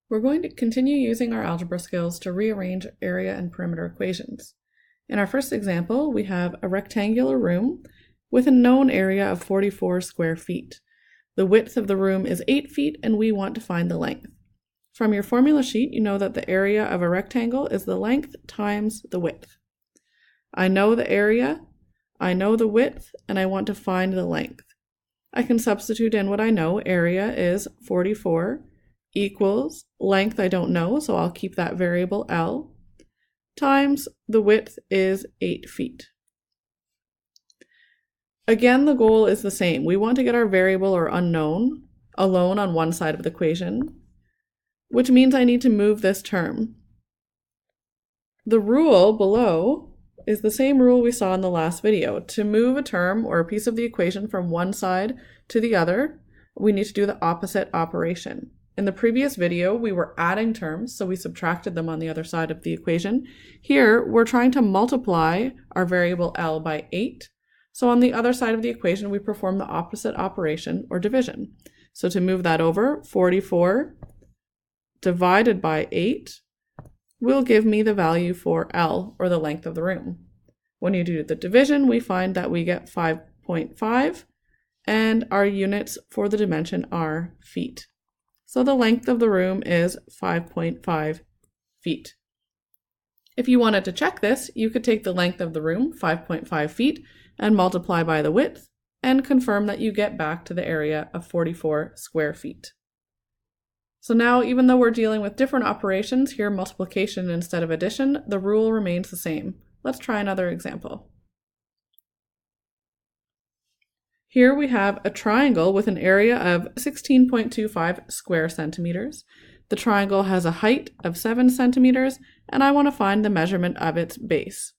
We're going to continue using our algebra skills to rearrange area and perimeter equations. In our first example, we have a rectangular room with a known area of 44 square feet. The width of the room is 8 feet and we want to find the length. From your formula sheet, you know that the area of a rectangle is the length times the width. I know the area, I know the width, and I want to find the length. I can substitute in what I know. Area is 44 equals length I don't know, so I'll keep that variable L, times the width is 8 feet. Again, the goal is the same. We want to get our variable or unknown alone on one side of the equation, which means I need to move this term. The rule below is the same rule we saw in the last video. To move a term or a piece of the equation from one side to the other, we need to do the opposite operation. In the previous video, we were adding terms, so we subtracted them on the other side of the equation. Here, we're trying to multiply our variable L by 8. So on the other side of the equation, we perform the opposite operation, or division. So to move that over, 44 divided by 8 will give me the value for L, or the length of the room. When you do the division, we find that we get 5.5, and our units for the dimension are feet. So the length of the room is 5.5 feet. If you wanted to check this, you could take the length of the room, 5.5 feet, and multiply by the width, and confirm that you get back to the area of 44 square feet. So now, even though we're dealing with different operations, here multiplication instead of addition, the rule remains the same. Let's try another example. Here we have a triangle with an area of 16.25 square centimeters. The triangle has a height of 7 centimeters, and I want to find the measurement of its base.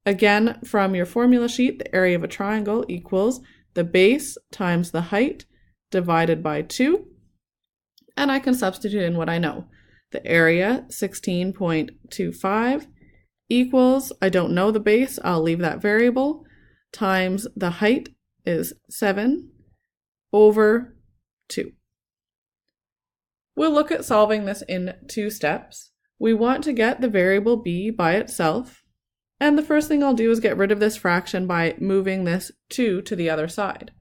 Again, from your formula sheet, the area of a triangle equals the base times the height divided by 2, and I can substitute in what I know. The area, 16.25, equals, I don't know the base, I'll leave that variable, times the height is 7 over 2. We'll look at solving this in 2 steps. We want to get the variable b by itself, and the first thing I'll do is get rid of this fraction by moving this 2 to the other side.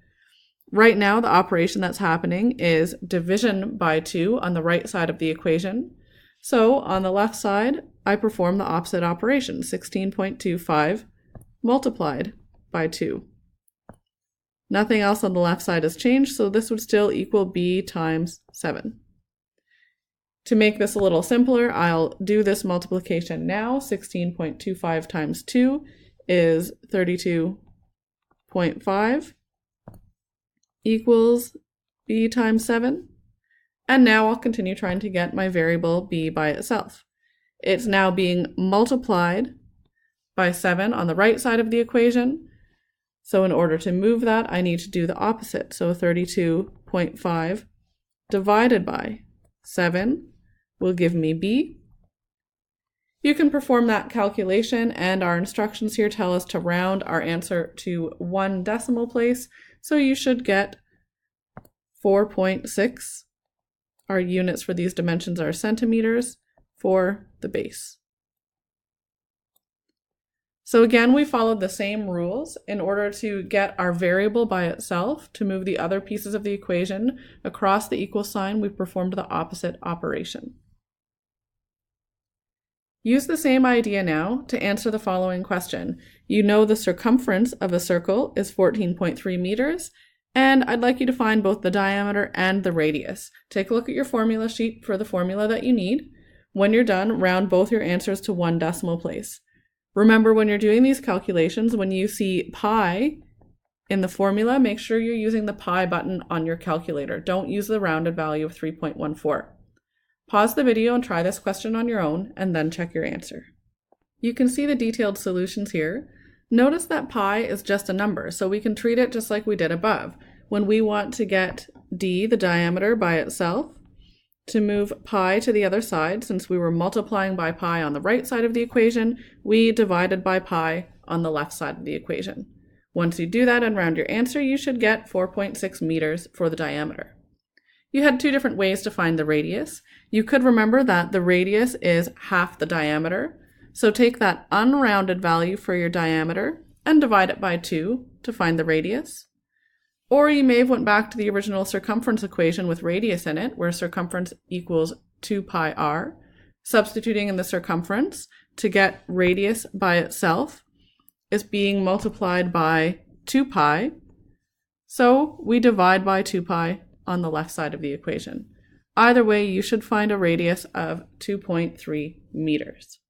Right now, the operation that's happening is division by 2 on the right side of the equation. So on the left side, I perform the opposite operation, 16.25 multiplied by 2. Nothing else on the left side has changed, so this would still equal b times 7. To make this a little simpler, I'll do this multiplication now. 16.25 times 2 is 32.5 equals b times 7. And now I'll continue trying to get my variable b by itself. It's now being multiplied by 7 on the right side of the equation. So in order to move that, I need to do the opposite. So 32.5 divided by 7 will give me b. You can perform that calculation, and our instructions here tell us to round our answer to 1 decimal place. So you should get 4.6. Our units for these dimensions are centimeters for the base. So again, we followed the same rules in order to get our variable by itself. To move the other pieces of the equation across the equal sign, we performed the opposite operation. Use the same idea now to answer the following question. You know the circumference of a circle is 14.3 meters, and I'd like you to find both the diameter and the radius. Take a look at your formula sheet for the formula that you need. When you're done, round both your answers to 1 decimal place. Remember, when you're doing these calculations, when you see pi in the formula, make sure you're using the pi button on your calculator. Don't use the rounded value of 3.14. Pause the video and try this question on your own, and then check your answer. You can see the detailed solutions here. Notice that pi is just a number, so we can treat it just like we did above. When we want to get d, the diameter, by itself, to move pi to the other side, since we were multiplying by pi on the right side of the equation, we divided by pi on the left side of the equation. Once you do that and round your answer, you should get 4.6 meters for the diameter. you had two different ways to find the radius. You could remember that the radius is half the diameter. So take that unrounded value for your diameter and divide it by 2 to find the radius. Or you may have went back to the original circumference equation with radius in it, where circumference equals 2 pi r. Substituting in the circumference to get radius by itself is being multiplied by 2 pi. So we divide by 2 pi on the left side of the equation. Either way, you should find a radius of 2.3 meters.